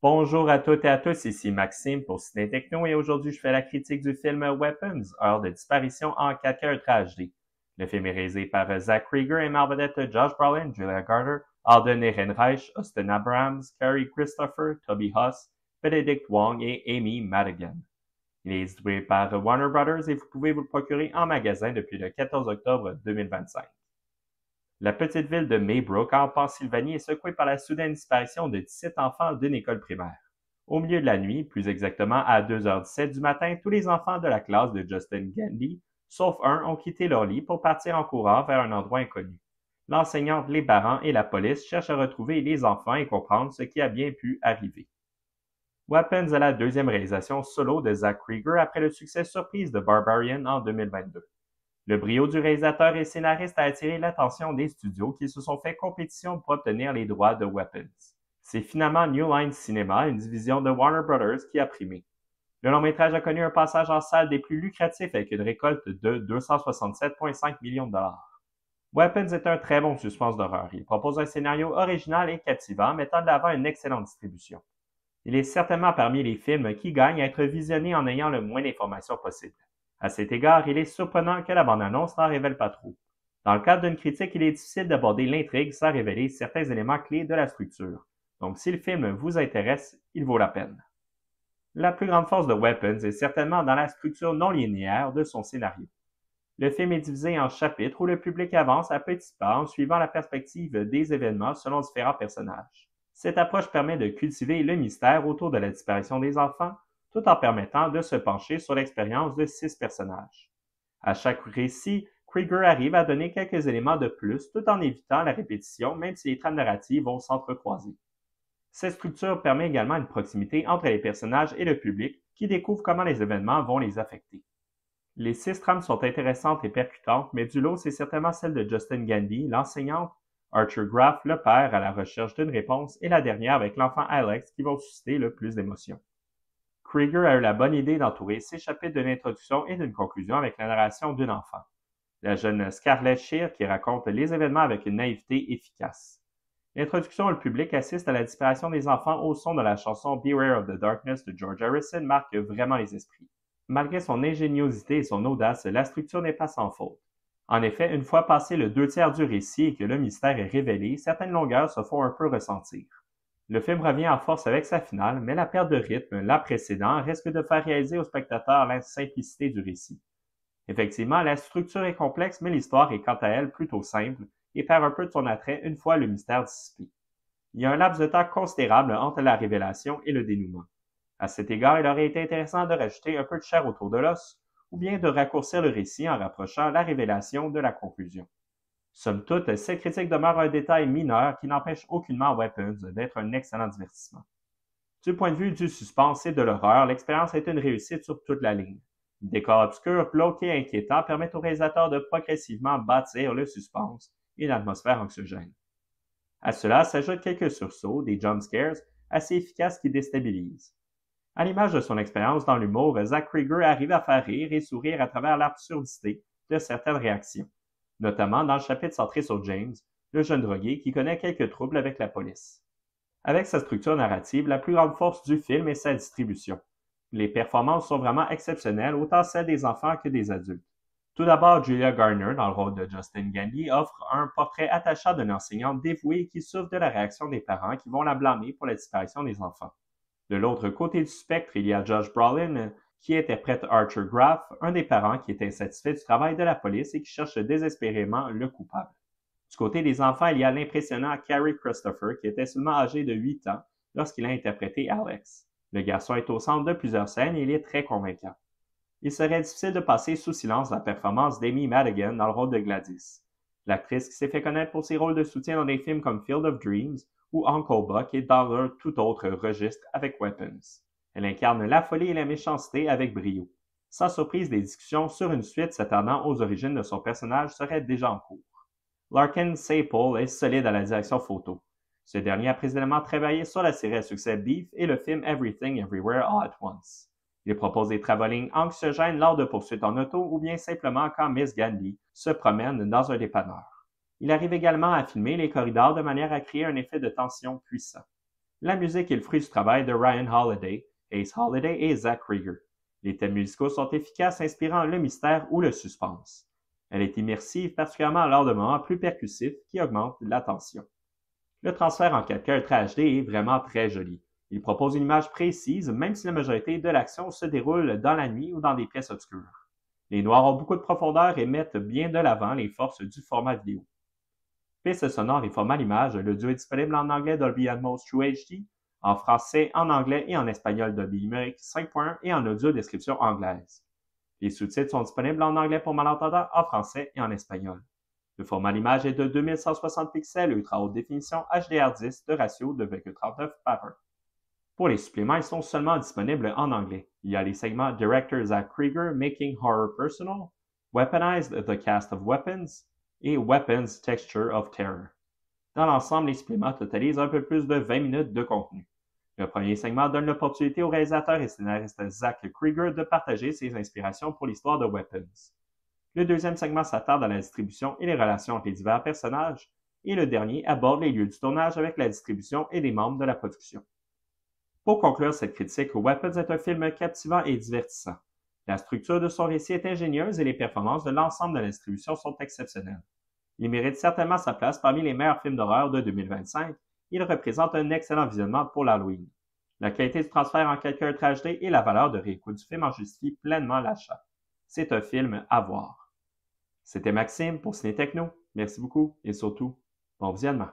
Bonjour à toutes et à tous, ici Maxime pour Ciné Techno et aujourd'hui je fais la critique du film Weapons, Heure de disparition en 4K Ultra HD. Le film est réalisé par Zach Krieger et met en vedette Josh Brolin, Julia Garner, Alden Ehrenreich, Austin Abrams, Carrie Christopher, Toby Huss, Benedict Wong et Amy Madigan. Il est distribué par Warner Brothers et vous pouvez vous le procurer en magasin depuis le 14 octobre 2025. La petite ville de Maybrook, en Pennsylvanie, est secouée par la soudaine disparition de 17 enfants d'une école primaire. Au milieu de la nuit, plus exactement à 2h17 du matin, tous les enfants de la classe de Justin Gandy, sauf un, ont quitté leur lit pour partir en courant vers un endroit inconnu. L'enseignante, les parents et la police cherchent à retrouver les enfants et comprendre ce qui a bien pu arriver. Weapons est la deuxième réalisation solo de Zach Krieger après le succès surprise de Barbarian en 2022. Le brio du réalisateur et scénariste a attiré l'attention des studios qui se sont fait compétition pour obtenir les droits de Weapons. C'est finalement New Line Cinema, une division de Warner Brothers, qui a primé. Le long-métrage a connu un passage en salle des plus lucratifs avec une récolte de 267,5 millions de dollars. Weapons est un très bon suspense d'horreur. Il propose un scénario original et captivant, mettant de l'avant une excellente distribution. Il est certainement parmi les films qui gagnent à être visionnés en ayant le moins d'informations possible. À cet égard, il est surprenant que la bande-annonce n'en révèle pas trop. Dans le cadre d'une critique, il est difficile d'aborder l'intrigue sans révéler certains éléments clés de la structure. Donc si le film vous intéresse, il vaut la peine. La plus grande force de Weapons est certainement dans la structure non linéaire de son scénario. Le film est divisé en chapitres où le public avance à petits pas en suivant la perspective des événements selon différents personnages. Cette approche permet de cultiver le mystère autour de la disparition des enfants, tout en permettant de se pencher sur l'expérience de 6 personnages. À chaque récit, Krieger arrive à donner quelques éléments de plus tout en évitant la répétition même si les trames narratives vont s'entrecroiser. Cette structure permet également une proximité entre les personnages et le public qui découvre comment les événements vont les affecter. Les 6 trames sont intéressantes et percutantes, mais du lot, c'est certainement celle de Justin Gandy, l'enseignante, Archer Graff, le père à la recherche d'une réponse, et la dernière avec l'enfant Alex qui vont susciter le plus d'émotions. Krieger a eu la bonne idée d'entourer ses chapitres d'une introduction et d'une conclusion avec la narration d'une enfant, la jeune Scarlett Shear qui raconte les événements avec une naïveté efficace. L'introduction où le public assiste à la disparition des enfants au son de la chanson Beware of the Darkness de George Harrison marque vraiment les esprits. Malgré son ingéniosité et son audace, la structure n'est pas sans faute. En effet, une fois passé le 2/3 du récit et que le mystère est révélé, certaines longueurs se font un peu ressentir. Le film revient en force avec sa finale, mais la perte de rythme, là précédent, risque de faire réaliser au spectateur la simplicité du récit. Effectivement, la structure est complexe, mais l'histoire est quant à elle plutôt simple et perd un peu de son attrait une fois le mystère dissipé. Il y a un laps de temps considérable entre la révélation et le dénouement. À cet égard, il aurait été intéressant de rajouter un peu de chair autour de l'os, ou bien de raccourcir le récit en rapprochant la révélation de la conclusion. Somme toute, cette critique demeure un détail mineur qui n'empêche aucunement Weapons d'être un excellent divertissement. Du point de vue du suspense et de l'horreur, l'expérience est une réussite sur toute la ligne. Le décor obscur, glauque et inquiétant permettent au réalisateur de progressivement bâtir le suspense et une atmosphère anxiogène. À cela s'ajoutent quelques sursauts, des jump scares assez efficaces qui déstabilisent. À l'image de son expérience dans l'humour, Zach Krieger arrive à faire rire et sourire à travers l'absurdité de certaines réactions, notamment dans le chapitre centré sur James, le jeune drogué qui connaît quelques troubles avec la police. Avec sa structure narrative, la plus grande force du film est sa distribution. Les performances sont vraiment exceptionnelles, autant celles des enfants que des adultes. Tout d'abord, Julia Garner, dans le rôle de Justin Gandy, offre un portrait attachant d'une enseignante dévouée qui souffre de la réaction des parents qui vont la blâmer pour la disparition des enfants. De l'autre côté du spectre, il y a Josh Brolin, qui interprète Archer Graff, un des parents qui est insatisfait du travail de la police et qui cherche désespérément le coupable. Du côté des enfants, il y a l'impressionnant Carrie Christopher, qui était seulement âgé de 8 ans lorsqu'il a interprété Alex. Le garçon est au centre de plusieurs scènes et il est très convaincant. Il serait difficile de passer sous silence la performance d'Amy Madigan dans le rôle de Gladys. L'actrice qui s'est fait connaître pour ses rôles de soutien dans des films comme Field of Dreams ou Uncle Buck est dans un tout autre registre avec Weapons. Elle incarne la folie et la méchanceté avec brio. Sans surprise, des discussions sur une suite s'attardant aux origines de son personnage seraient déjà en cours. Larkin Sapol est solide à la direction photo. Ce dernier a précédemment travaillé sur la série à succès Beef et le film Everything Everywhere All at Once. Il propose des travelling anxiogènes lors de poursuites en auto ou bien simplement quand Miss Gandy se promène dans un dépanneur. Il arrive également à filmer les corridors de manière à créer un effet de tension puissant. La musique est le fruit du travail de Ryan Holiday, Ace Holiday et Zach Krieger. Les thèmes musicaux sont efficaces, inspirant le mystère ou le suspense. Elle est immersive, particulièrement lors de moments plus percussifs qui augmentent l'attention. Le transfert en 4K Ultra HD est vraiment très joli. Il propose une image précise, même si la majorité de l'action se déroule dans la nuit ou dans des pièces obscures. Les noirs ont beaucoup de profondeur et mettent bien de l'avant les forces du format vidéo. Piste sonore et format l'image, le duo est disponible en anglais Dolby Atmos True HD, en français, en anglais et en espagnol Dolby Lyric 5.1 et en audio description anglaise. Les sous-titres sont disponibles en anglais pour malentendants, en français et en espagnol. Le format l'image est de 2160 pixels, ultra haute définition HDR10 de ratio de 2,39:1. Pour les suppléments, ils sont seulement disponibles en anglais. Il y a les segments Director Zach Krieger Making Horror Personal, Weaponized The Cast of Weapons et Weapons Texture of Terror. Dans l'ensemble, les suppléments totalisent un peu plus de 20 minutes de contenu. Le premier segment donne l'opportunité au réalisateur et scénariste Zach Krieger de partager ses inspirations pour l'histoire de Weapons. Le deuxième segment s'attarde à la distribution et les relations entre les divers personnages, et le dernier aborde les lieux du tournage avec la distribution et les membres de la production. Pour conclure cette critique, Weapons est un film captivant et divertissant. La structure de son récit est ingénieuse et les performances de l'ensemble de la distribution sont exceptionnelles. Il mérite certainement sa place parmi les meilleurs films d'horreur de 2025. Il représente un excellent visionnement pour l'Halloween. La qualité du transfert en 4K Ultra HD et la valeur de réécoute du film en justifient pleinement l'achat. C'est un film à voir. C'était Maxime pour Ciné Techno. Merci beaucoup et surtout, bon visionnement.